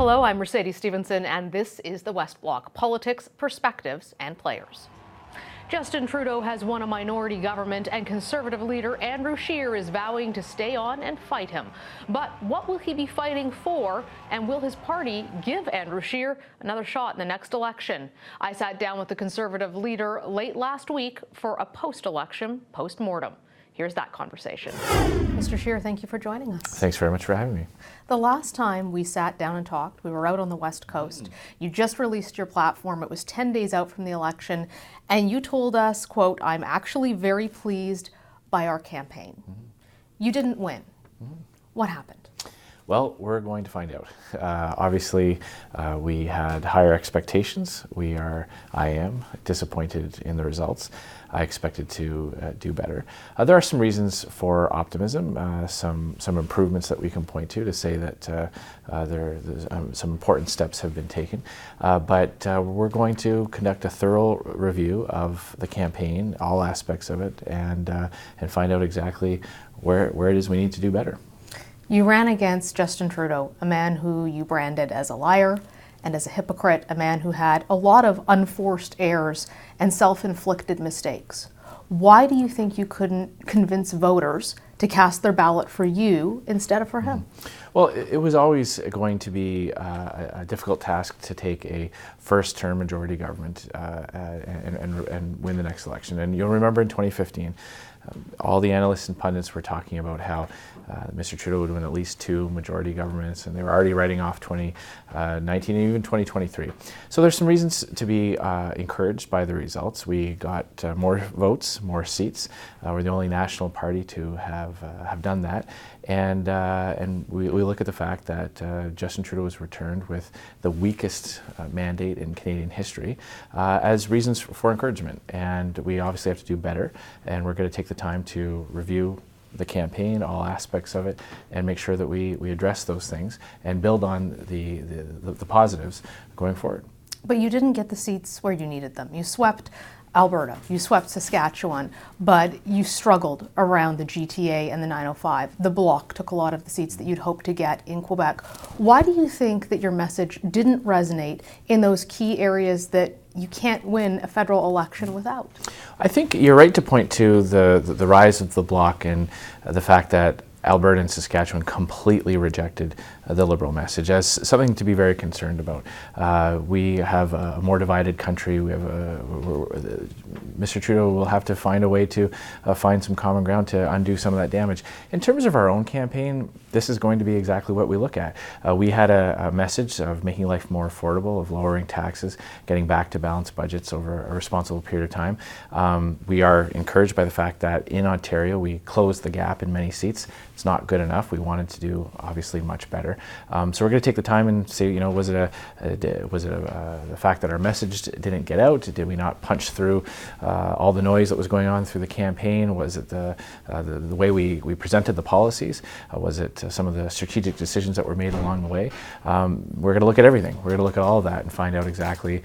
Hello, I'm Mercedes Stevenson, and this is the West Block: politics, perspectives, and players. Justin Trudeau has won a minority government, and Conservative leader Andrew Scheer is vowing to stay on and fight him. But what will he be fighting for, and will his party give Andrew Scheer another shot in the next election? I sat down with the Conservative leader late last week for a post-election post-mortem. Here's that conversation. Mr. Scheer, thank you for joining us. Thanks very much for having me. The last time we sat down and talked, we were out on the West Coast. You just released your platform. It was 10 days out from the election, and you told us, quote, "I'm actually very pleased by our campaign." You didn't win. What happened? Well, we're going to find out. Obviously, we had higher expectations. I am disappointed in the results. I expected to do better. There are some reasons for optimism, some improvements that we can point to say that there's some important steps have been taken. But we're going to conduct a thorough review of the campaign, all aspects of it, and find out exactly where it is we need to do better. You ran against Justin Trudeau, a man who you branded as a liar and as a hypocrite, a man who had a lot of unforced errors and self-inflicted mistakes. Why do you think you couldn't convince voters to cast their ballot for you instead of for him? Well, it was always going to be a difficult task to take a first-term majority government and win the next election. And you'll remember in 2015, all the analysts and pundits were talking about how Mr. Trudeau would win at least 2 majority governments, and they were already writing off 2019 and even 2023. So there's some reasons to be encouraged by the results. We got more votes, more seats. We're the only national party to have done that, and we look at the fact that Justin Trudeau was returned with the weakest mandate in Canadian history as reasons for encouragement. And we obviously have to do better, and we're going to take the time to review the campaign, all aspects of it, and make sure that we address those things and build on the positives going forward. But you didn't get the seats where you needed them. You swept Alberta, you swept Saskatchewan, but you struggled around the GTA and the 905. The Bloc took a lot of the seats that you'd hoped to get in Quebec. Why do you think that your message didn't resonate in those key areas that you can't win a federal election without? I think you're right to point to the rise of the Bloc and the fact that Alberta and Saskatchewan completely rejected the Liberal message as something to be very concerned about. We have a more divided country. Mr. Trudeau will have to find a way to find some common ground to undo some of that damage. In terms of our own campaign, this is going to be exactly what we look at. We had a message of making life more affordable, of lowering taxes, getting back to balanced budgets over a responsible period of time. We are encouraged by the fact that in Ontario we closed the gap in many seats. It's not good enough. We wanted to do obviously much better. So we're going to take the time and say, was it the fact that our message didn't get out? Did we not punch through all the noise that was going on through the campaign? Was it the way we presented the policies? Was it some of the strategic decisions that were made along the way? We're going to look at everything. We're going to look at all of that and find out exactly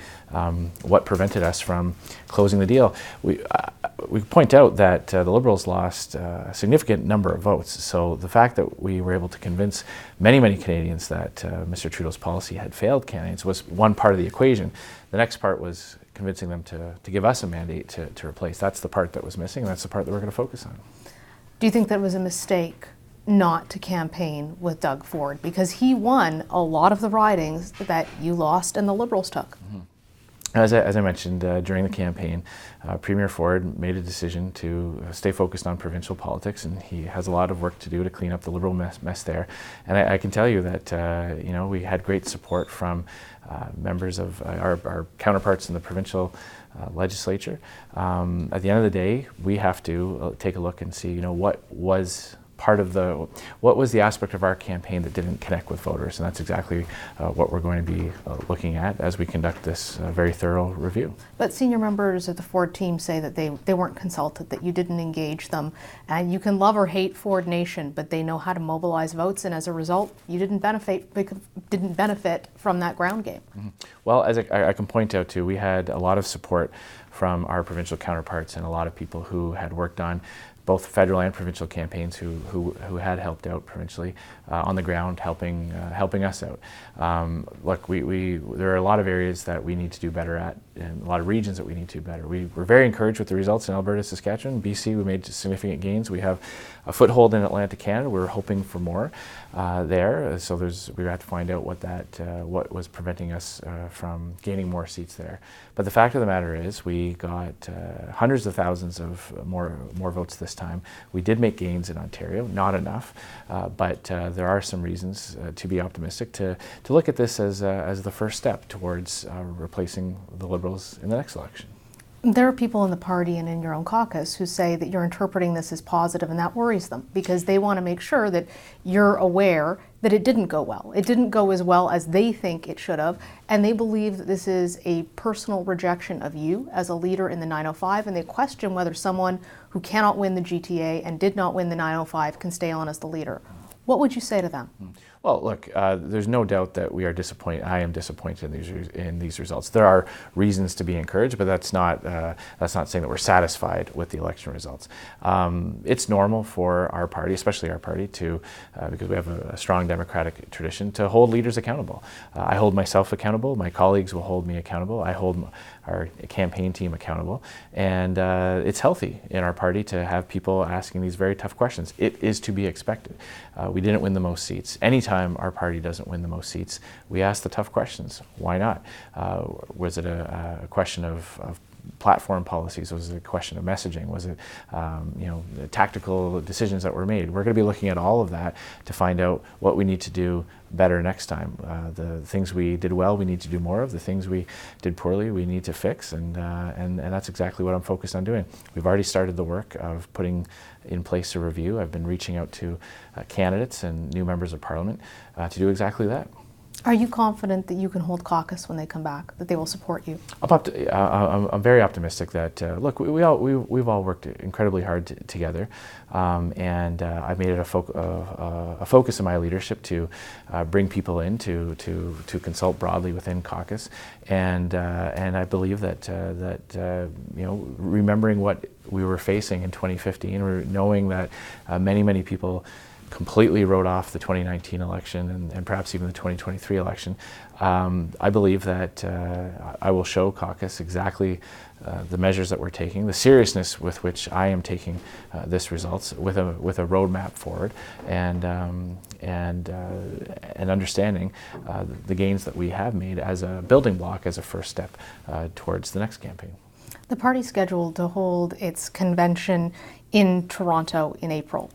what prevented us from closing the deal. We point out that the Liberals lost a significant number of votes. So the fact that we were able to convince many Canadians that Mr. Trudeau's policy had failed Canadians was one part of the equation. The next part was convincing them to give us a mandate to replace. That's the part that was missing, and that's the part that we're going to focus on. Do you think that it was a mistake not to campaign with Doug Ford? Because he won a lot of the ridings that you lost and the Liberals took. As I mentioned during the campaign, Premier Ford made a decision to stay focused on provincial politics, and he has a lot of work to do to clean up the Liberal mess there. And I can tell you that we had great support from members of our counterparts in the provincial legislature. At the end of the day, we have to take a look and see, what was the aspect of our campaign that didn't connect with voters, and that's exactly what we're going to be looking at as we conduct this very thorough review. But senior members of the Ford team say that they weren't consulted, that you didn't engage them, and you can love or hate Ford Nation, but they know how to mobilize votes, and as a result, you didn't benefit from that ground game. Well, as I can point out too, we had a lot of support from our provincial counterparts and a lot of people who had worked on both federal and provincial campaigns who had helped out provincially on the ground, helping us out. Look, there are a lot of areas that we need to do better at, and a lot of regions that we need to do better. We're very encouraged with the results in Alberta, Saskatchewan, BC. We made significant gains. We have a foothold in Atlantic Canada. We're hoping for more there. So we have to find out what was preventing us from gaining more seats there. But the fact of the matter is, we got hundreds of thousands of more votes this time. We did make gains in Ontario, not enough, but there are some reasons to be optimistic, to look at this as the first step towards replacing the Liberals in the next election. There are people in the party and in your own caucus who say that you're interpreting this as positive, and that worries them because they want to make sure that you're aware that it didn't go well. It didn't go as well as they think it should have, and they believe that this is a personal rejection of you as a leader in the 905, and they question whether someone who cannot win the GTA and did not win the 905 can stay on as the leader. What would you say to them? Well, look, there's no doubt that we are disappointed. I am disappointed in these results. There are reasons to be encouraged, but that's not saying that we're satisfied with the election results. It's normal for our party, especially our party, to because we have a strong democratic tradition, to hold leaders accountable. I hold myself accountable. My colleagues will hold me accountable. I hold our campaign team accountable, and it's healthy in our party to have people asking these very tough questions. It is to be expected. We didn't win the most seats. Anytime our party doesn't win the most seats, we ask the tough questions. Why not? Was it a question of platform policies? Was it a question of messaging? Was it the tactical decisions that were made? We're going to be looking at all of that to find out what we need to do better next time. The things we did well, we need to do more of. The things we did poorly, we need to fix, and that's exactly what I'm focused on doing. We've already started the work of putting in place a review. I've been reaching out to candidates and new members of Parliament to do exactly that. Are you confident that you can hold caucus when they come back, that they will support you? I'm very optimistic that, look, we've all worked incredibly hard together, and I've made it a focus of my leadership to bring people in to consult broadly within caucus, and I believe that remembering what we were facing in 2015, knowing that many people completely wrote off the 2019 election and perhaps even the 2023 election. I believe that I will show caucus exactly the measures that we're taking, the seriousness with which I am taking this results, with a roadmap forward, and understanding the gains that we have made as a building block, as a first step towards the next campaign. The party's scheduled to hold its convention in Toronto in April.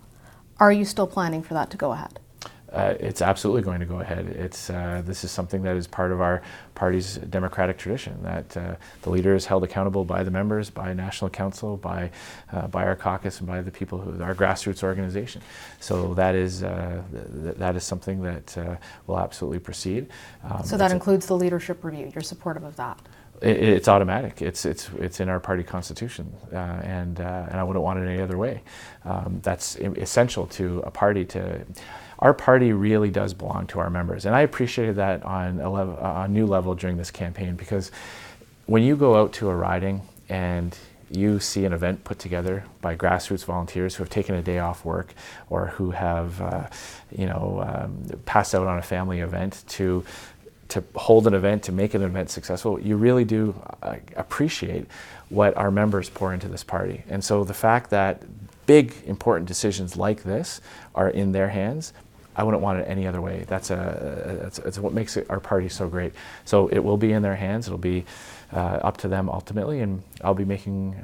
Are you still planning for that to go ahead? It's absolutely going to go ahead. This is something that is part of our party's democratic tradition, that the leader is held accountable by the members, by National Council, by our caucus, and by the people our grassroots organization. So that is something that will absolutely proceed. So that includes the leadership review. You're supportive of that? It's automatic. It's in our party constitution, and I wouldn't want it any other way. That's essential to a party. Our party really does belong to our members, and I appreciated that on a new level during this campaign, because when you go out to a riding and you see an event put together by grassroots volunteers who have taken a day off work, or who have passed out on a family event to hold an event, to make an event successful, you really do appreciate what our members pour into this party. And so the fact that big, important decisions like this are in their hands, I wouldn't want it any other way. That's what makes our party so great. So it will be in their hands. It'll be up to them ultimately, and I'll be making,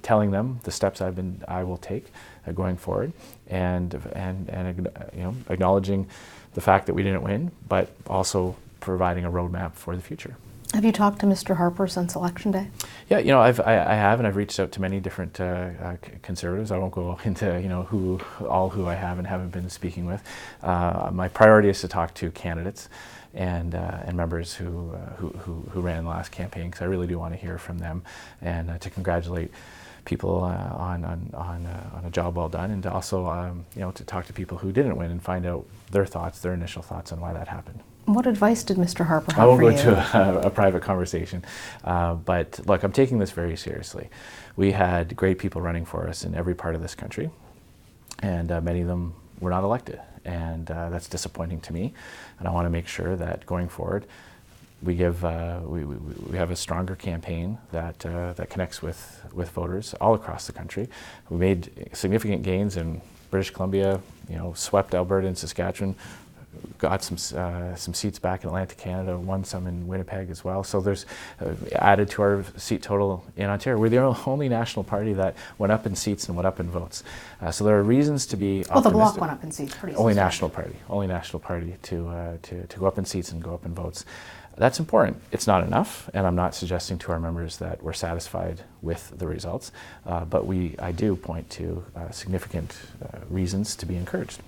telling them the steps I will take going forward, and acknowledging the fact that we didn't win, but also providing a roadmap for the future. Have you talked to Mr. Harper since Election Day? Yeah, I have, and I've reached out to many different Conservatives. I won't go into who I have and haven't been speaking with. My priority is to talk to candidates and members who ran the last campaign, because I really do want to hear from them, and to congratulate people on a job well done, and to also to talk to people who didn't win and find out their initial thoughts on why that happened. What advice did Mr. Harper have I won't for go you? into a private conversation, but look, I'm taking this very seriously. We had great people running for us in every part of this country, and many of them were not elected, and that's disappointing to me. And I want to make sure that going forward, we give we have a stronger campaign that that connects with voters all across the country. We made significant gains in British Columbia, swept Alberta and Saskatchewan, got some seats back in Atlantic Canada, won some in Winnipeg as well. So there's added to our seat total in Ontario. We're the only national party that went up in seats and went up in votes. So there are reasons to be optimistic. Well, the Bloc went up in seats pretty Only substantially. Only national party to go up in seats and go up in votes. That's important. It's not enough, and I'm not suggesting to our members that we're satisfied with the results, but I do point to significant reasons to be encouraged.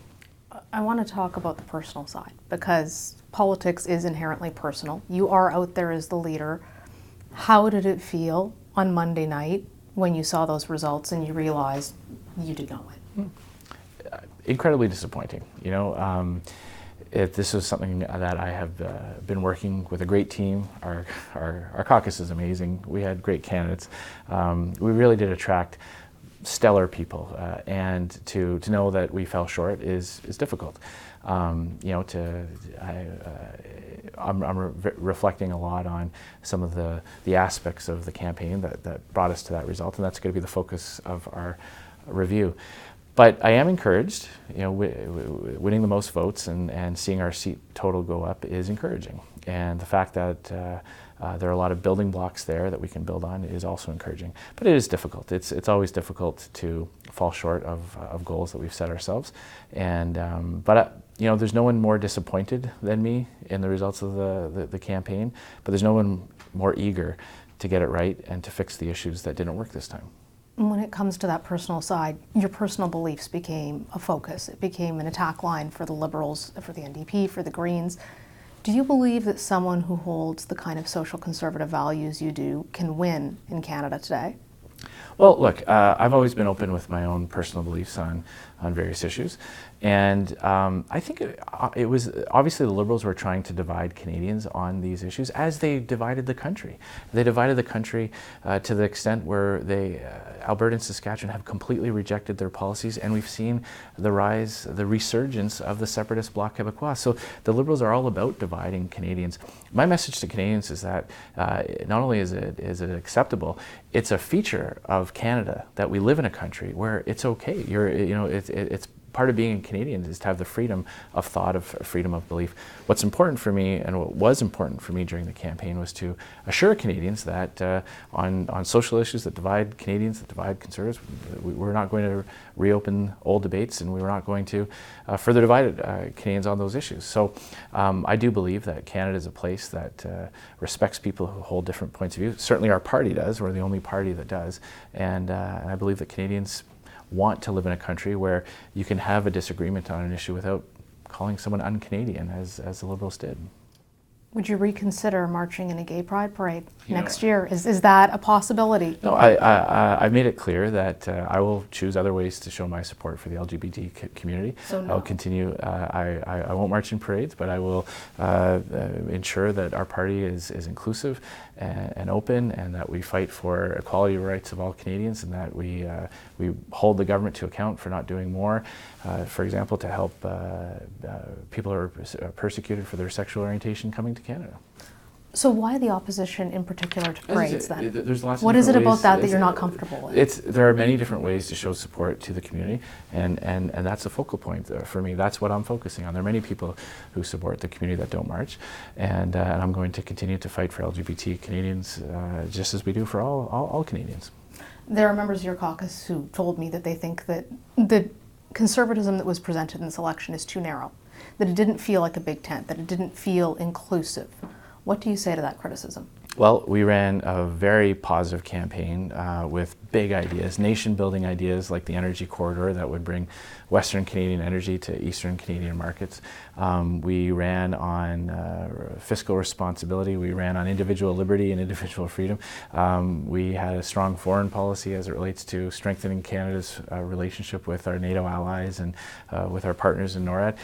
I want to talk about the personal side, because politics is inherently personal. You are out there as the leader. How did it feel on Monday night when you saw those results and you realized you did not win? Incredibly disappointing. This is something that I have been working with a great team. Our caucus is amazing. We had great candidates. We really did attract stellar people, and to know that we fell short is difficult. I'm reflecting a lot on some of the aspects of the campaign that brought us to that result, and that's going to be the focus of our review. But I am encouraged. Winning the most votes and seeing our seat total go up is encouraging, and the fact that there are a lot of building blocks there that we can build on is also encouraging. But it is difficult. It's always difficult to fall short of goals that we've set ourselves. And but there's no one more disappointed than me in the results of the campaign. But there's no one more eager to get it right and to fix the issues that didn't work this time. When it comes to that personal side, your personal beliefs became a focus. It became an attack line for the Liberals, for the NDP, for the Greens. Do you believe that someone who holds the kind of social conservative values you do can win in Canada today? Well, look, I've always been open with my own personal beliefs on various issues. And I think it was obviously the Liberals were trying to divide Canadians on these issues as they divided the country. They divided the country to the extent where Alberta and Saskatchewan have completely rejected their policies, and we've seen the resurgence of the separatist Bloc Québécois. So the Liberals are all about dividing Canadians. My message to Canadians is that not only is it acceptable, it's a feature of Canada that we live in a country where it's okay. It's part of being a Canadian is to have the freedom of thought, of freedom of belief. What's important for me, and what was important for me during the campaign, was to assure Canadians that on social issues that divide Canadians, that divide Conservatives, we're not going to reopen old debates, and we were not going to further divide Canadians on those issues. So I do believe that Canada is a place that respects people who hold different points of view. Certainly our party does. We're the only party that does. And I believe that Canadians want to live in a country where you can have a disagreement on an issue without calling someone un-Canadian, as the Liberals did. Would you reconsider marching in a gay pride parade next year? Is that a possibility? No, I've made it clear that I will choose other ways to show my support for the LGBT community. So no. I'll continue. I won't march in parades, but I will ensure that our party is inclusive and open, and that we fight for equality of rights of all Canadians, and that we hold the government to account for not doing more, for example, to help people who are persecuted for their sexual orientation coming to Canada. So why the opposition in particular to parades then? There's lots of what is it different about ways. that you're not comfortable with? There are many different ways to show support to the community, and that's a focal point for me. That's what I'm focusing on. There are many people who support the community that don't march, and I'm going to continue to fight for LGBT Canadians just as we do for all Canadians. There are members of your caucus who told me that they think that the conservatism that was presented in this election is too narrow, that it didn't feel like a big tent, that it didn't feel inclusive. What do you say to that criticism? Well, we ran a very positive campaign with big ideas, nation-building ideas like the energy corridor that would bring Western Canadian energy to Eastern Canadian markets. We ran on fiscal responsibility. We ran on individual liberty and individual freedom. We had a strong foreign policy as it relates to strengthening Canada's relationship with our NATO allies and with our partners in NORAD.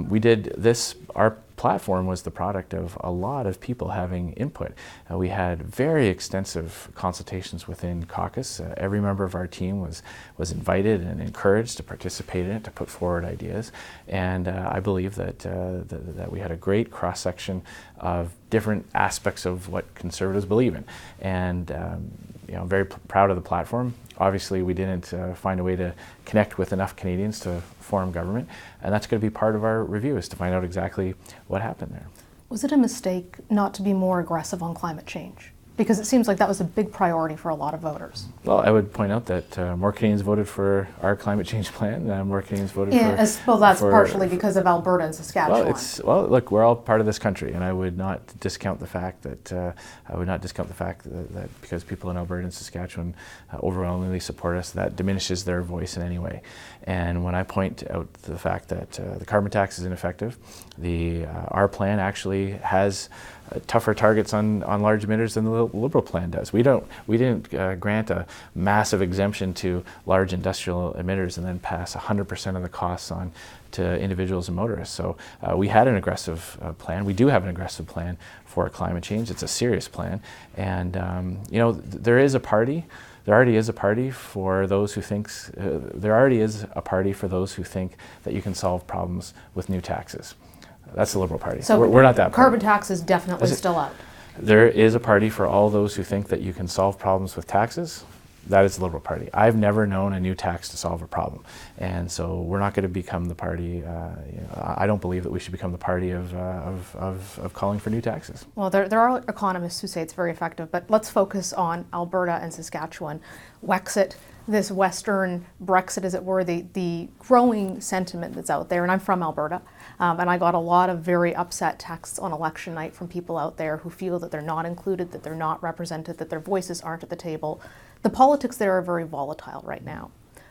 We did this. Our platform was the product of a lot of people having input. We had very extensive consultations within caucus. Every member of our team was invited and encouraged to participate in it, to put forward ideas. And I believe that we had a great cross-section of different aspects of what Conservatives believe in. And I'm very proud of the platform. Obviously, we didn't find a way to connect with enough Canadians to form government, and that's going to be part of our review, is to find out exactly what happened there. Was it a mistake not to be more aggressive on climate change? Because it seems like that was a big priority for a lot of voters. Well, I would point out that more Canadians voted for our climate change plan. More Canadians voted for... Well, that's partially because of Alberta and Saskatchewan. Well, look, we're all part of this country, and I would not discount the fact that that because people in Alberta and Saskatchewan overwhelmingly support us, that diminishes their voice in any way. And when I point out the fact that the carbon tax is ineffective, our plan actually has tougher targets on large emitters than the Liberal plan does. We didn't grant a massive exemption to large industrial emitters and then pass 100% of the costs on to individuals and motorists. So we had an aggressive plan. We do have an aggressive plan for climate change. It's a serious plan, and there is a party. There already is a party for those who think that you can solve problems with new taxes. That's the Liberal Party. So we're not that party. Carbon tax is definitely still out. There is a party for all those who think that you can solve problems with taxes. That is the Liberal Party. I've never known a new tax to solve a problem. And so we're not going to become the party, I don't believe that we should become the party of calling for new taxes. Well, there are economists who say it's very effective, but let's focus on Alberta and Saskatchewan. Wexit, this Western Brexit, as it were, the growing sentiment that's out there, and I'm from Alberta, and I got a lot of very upset texts on election night from people out there who feel that they're not included, that they're not represented, that their voices aren't at the table. The politics there are very volatile right now.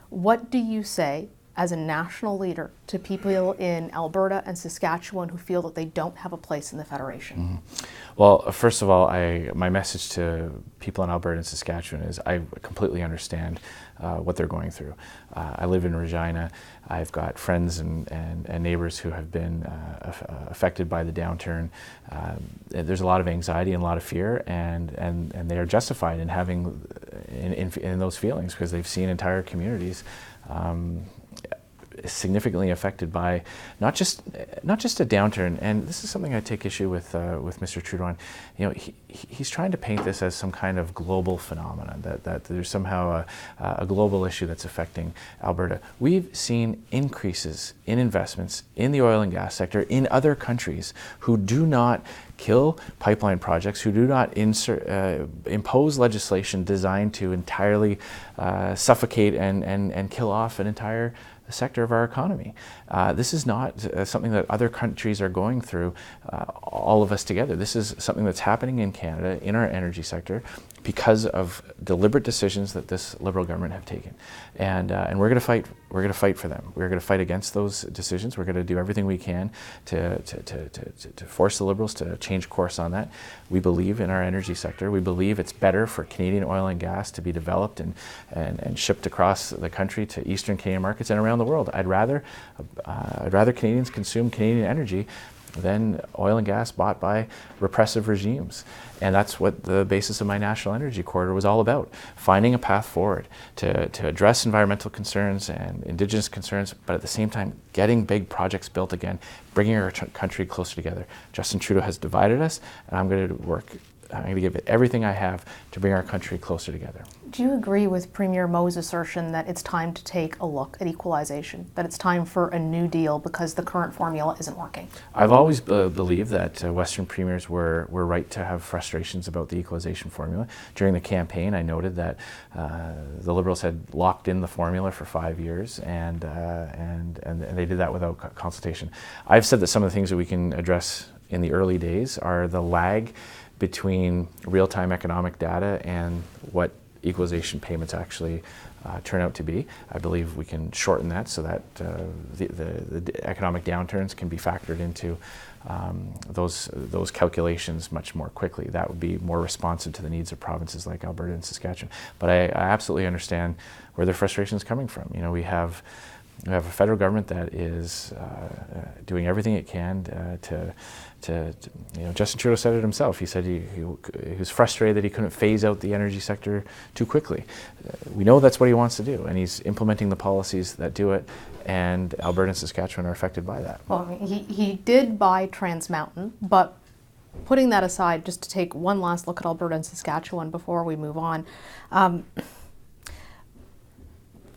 What do you say as a national leader to people in Alberta and Saskatchewan who feel that they don't have a place in the Federation? Mm-hmm. Well, first of all, my message to people in Alberta and Saskatchewan is I completely understand what they're going through. I live in Regina. I've got friends and neighbors who have been affected by the downturn. There's a lot of anxiety and a lot of fear, and they are justified in having in those feelings, because they've seen entire communities significantly affected by not just a downturn. And this is something I take issue with Mr. Trudeau on. He's trying to paint this as some kind of global phenomenon, that there's somehow a global issue that's affecting Alberta. We've seen increases in investments in the oil and gas sector in other countries who do not kill pipeline projects, who do not impose legislation designed to entirely suffocate and kill off an entire sector of our economy. This is not something that other countries are going through, all of us together. This is something that's happening in Canada, in our energy sector, because of deliberate decisions that this Liberal government have taken. And we're going to fight. We're going to fight for them. We're going to fight against those decisions. We're going to do everything we can to force the Liberals to change course on that. We believe in our energy sector. We believe it's better for Canadian oil and gas to be developed and shipped across the country to Eastern Canadian markets and around the world. I'd rather Canadians consume Canadian energy than oil and gas bought by repressive regimes. And that's what the basis of my National Energy Corridor was all about, finding a path forward to address environmental concerns and Indigenous concerns, but at the same time getting big projects built again, bringing our country closer together. Justin Trudeau has divided us, and I'm going to give it everything I have to bring our country closer together. Do you agree with Premier Moe's assertion that it's time to take a look at equalization, that it's time for a new deal because the current formula isn't working? I've always believed that Western premiers were right to have frustrations about the equalization formula. During the campaign, I noted that the Liberals had locked in the formula for 5 years, and they did that without consultation. I've said that some of the things that we can address in the early days are the lag between real-time economic data and what equalization payments actually turn out to be. I believe we can shorten that so that the economic downturns can be factored into those calculations much more quickly. That would be more responsive to the needs of provinces like Alberta and Saskatchewan. But I absolutely understand where their frustration is coming from. We have we have a federal government that is doing everything it can to Justin Trudeau said it himself. He said he was frustrated that he couldn't phase out the energy sector too quickly. We know that's what he wants to do, and he's implementing the policies that do it, and Alberta and Saskatchewan are affected by that. Well, he did buy Trans Mountain, but putting that aside, just to take one last look at Alberta and Saskatchewan before we move on,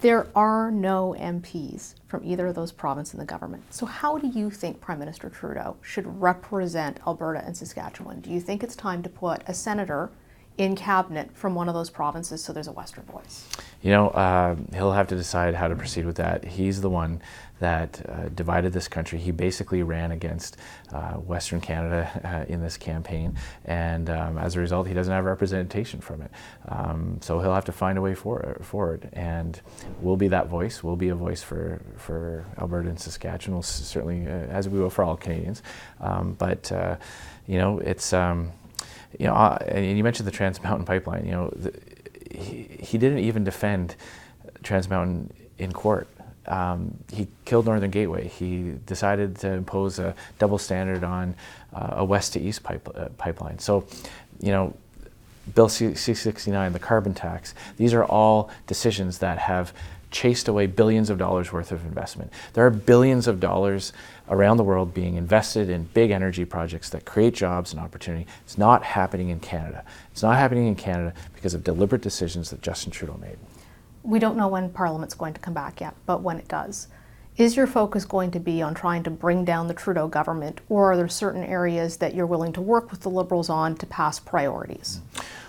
there are no MPs from either of those provinces in the government. So how do you think Prime Minister Trudeau should represent Alberta and Saskatchewan? Do you think it's time to put a senator in cabinet from one of those provinces so there's a Western voice? He'll have to decide how to proceed with that. He's the one that divided this country. He basically ran against Western Canada in this campaign, and as a result, he doesn't have representation from it. So he'll have to find a way forward, and we'll be that voice. We'll be a voice for Alberta and Saskatchewan, certainly, as we will for all Canadians. It's and you mentioned the Trans Mountain Pipeline. He didn't even defend Trans Mountain in court. He killed Northern Gateway. He decided to impose a double standard on a west to east pipeline. So, Bill C-69, the carbon tax, these are all decisions that have chased away billions of dollars worth of investment. There are billions of dollars around the world being invested in big energy projects that create jobs and opportunity. It's not happening in Canada. It's not happening in Canada because of deliberate decisions that Justin Trudeau made. We don't know when Parliament's going to come back yet, but when it does, is your focus going to be on trying to bring down the Trudeau government, or are there certain areas that you're willing to work with the Liberals on to pass priorities?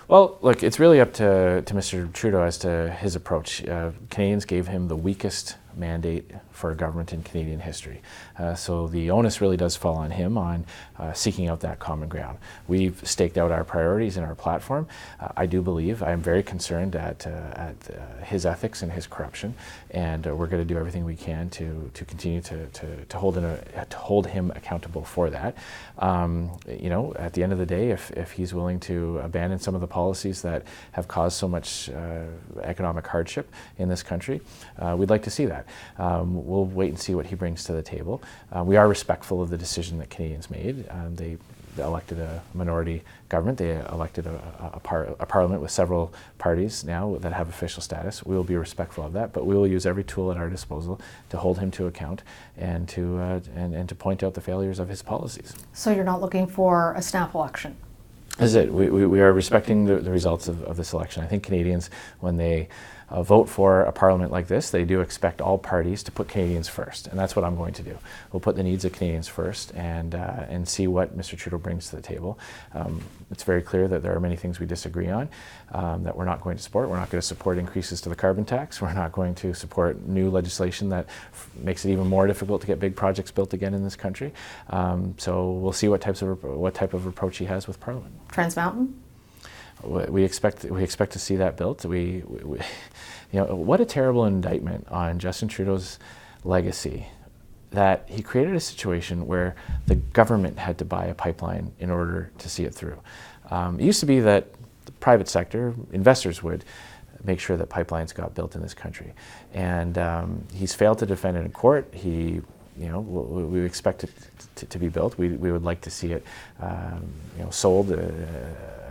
Well, look, it's really up to Mr. Trudeau as to his approach. Canadians gave him the weakest mandate for a government in Canadian history. So the onus really does fall on him on seeking out that common ground. We've staked out our priorities in our platform. I do believe, I am very concerned at his ethics and his corruption, and we're going to do everything we can to continue to hold him accountable for that. At the end of the day, if he's willing to abandon some of the policies that have caused so much economic hardship in this country, we'd like to see that. We'll wait and see what he brings to the table. We are respectful of the decision that Canadians made. They elected a minority government. They elected a parliament with several parties now that have official status. We will be respectful of that, but we will use every tool at our disposal to hold him to account and to point out the failures of his policies. So you're not looking for a snap election? This is it. We are respecting the results of this election. I think Canadians, when they vote for a parliament like this, they do expect all parties to put Canadians first, and that's what I'm going to do. We'll put the needs of Canadians first and see what Mr. Trudeau brings to the table. It's very clear that there are many things we disagree on that we're not going to support. We're not going to support increases to the carbon tax. We're not going to support new legislation that makes it even more difficult to get big projects built again in this country. So we'll see what type of approach he has with Parliament. Trans Mountain? We expect to see that built. What a terrible indictment on Justin Trudeau's legacy, that he created a situation where the government had to buy a pipeline in order to see it through. It used to be that the private sector, investors would make sure that pipelines got built in this country, and he's failed to defend it in court. We expect it to be built. We would like to see it, sold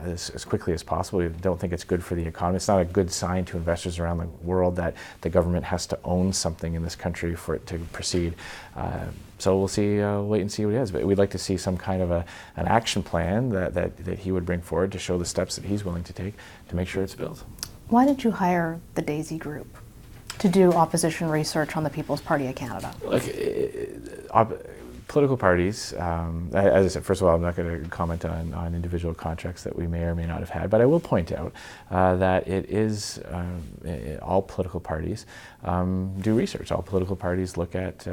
as quickly as possible. We don't think it's good for the economy. It's not a good sign to investors around the world that the government has to own something in this country for it to proceed. So we'll see. Wait and see what he has. But we'd like to see some kind of an action plan that he would bring forward to show the steps that he's willing to take to make sure it's built. Why did you hire the Daisy Group to do opposition research on the People's Party of Canada? Political parties, as I said, first of all, I'm not going to comment on individual contracts that we may or may not have had, but I will point out that it is all political parties do research. All political parties look at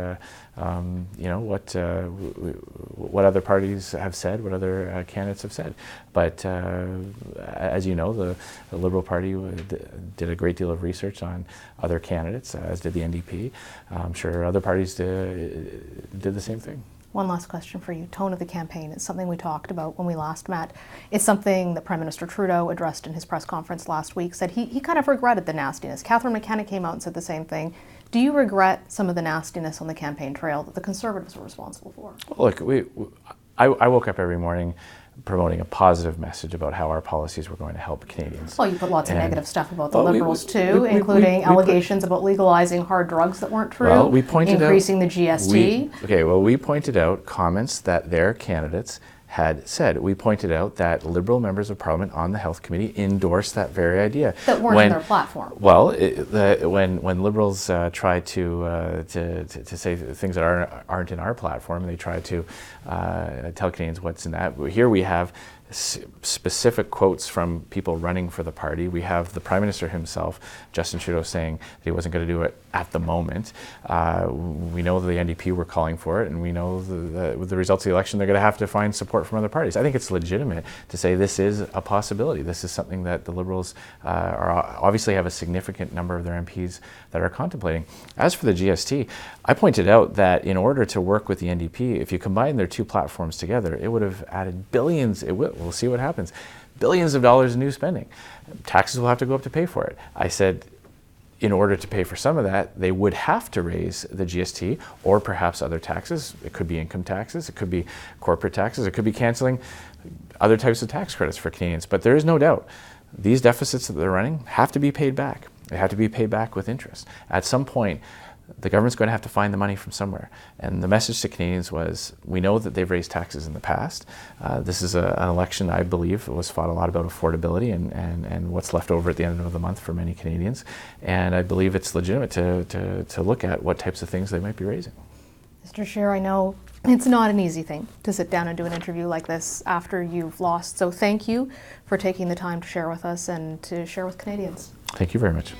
what other parties have said, what other candidates have said. But as you know, the Liberal Party did a great deal of research on other candidates, as did the NDP. I'm sure other parties did the same thing. One last question for you. Tone of the campaign. It's something we talked about when we last met. It's something that Prime Minister Trudeau addressed in his press conference last week, said he kind of regretted the nastiness. Catherine McKenna came out and said the same thing. Do you regret some of the nastiness on the campaign trail that the Conservatives were responsible for? Look, I woke up every morning promoting a positive message about how our policies were going to help Canadians. Well, you put lots of negative stuff about the Liberals too, including allegations about legalizing hard drugs that weren't true, well, we pointed increasing the GST. We pointed out comments that their candidates had said. We pointed out that Liberal members of Parliament on the Health Committee endorsed that very idea. That weren't in their platform. Well, when Liberals try to say things that aren't in our platform, they try to tell Canadians what's in that. Here we have specific quotes from people running for the party. We have the Prime Minister himself, Justin Trudeau, saying that he wasn't going to do it at the moment. We know the NDP were calling for it, and we know with the results of the election, they're going to have to find support from other parties. I think it's legitimate to say this is a possibility. This is something that the Liberals obviously have a significant number of their MPs that are contemplating. As for the GST, I pointed out that in order to work with the NDP, if you combine their two platforms together, it would have added billions. We'll see what happens. Billions of dollars in new spending. Taxes will have to go up to pay for it. I said, in order to pay for some of that, they would have to raise the GST or perhaps other taxes. It could be income taxes, it could be corporate taxes, it could be canceling other types of tax credits for Canadians. But there is no doubt, these deficits that they're running have to be paid back. They have to be paid back with interest. At some point, the government's going to have to find the money from somewhere. And the message to Canadians was, we know that they've raised taxes in the past. This is an election, I believe, was fought a lot about affordability and what's left over at the end of the month for many Canadians. And I believe it's legitimate to look at what types of things they might be raising. Mr. Scheer, I know it's not an easy thing to sit down and do an interview like this after you've lost. So thank you for taking the time to share with us and to share with Canadians. Thank you very much.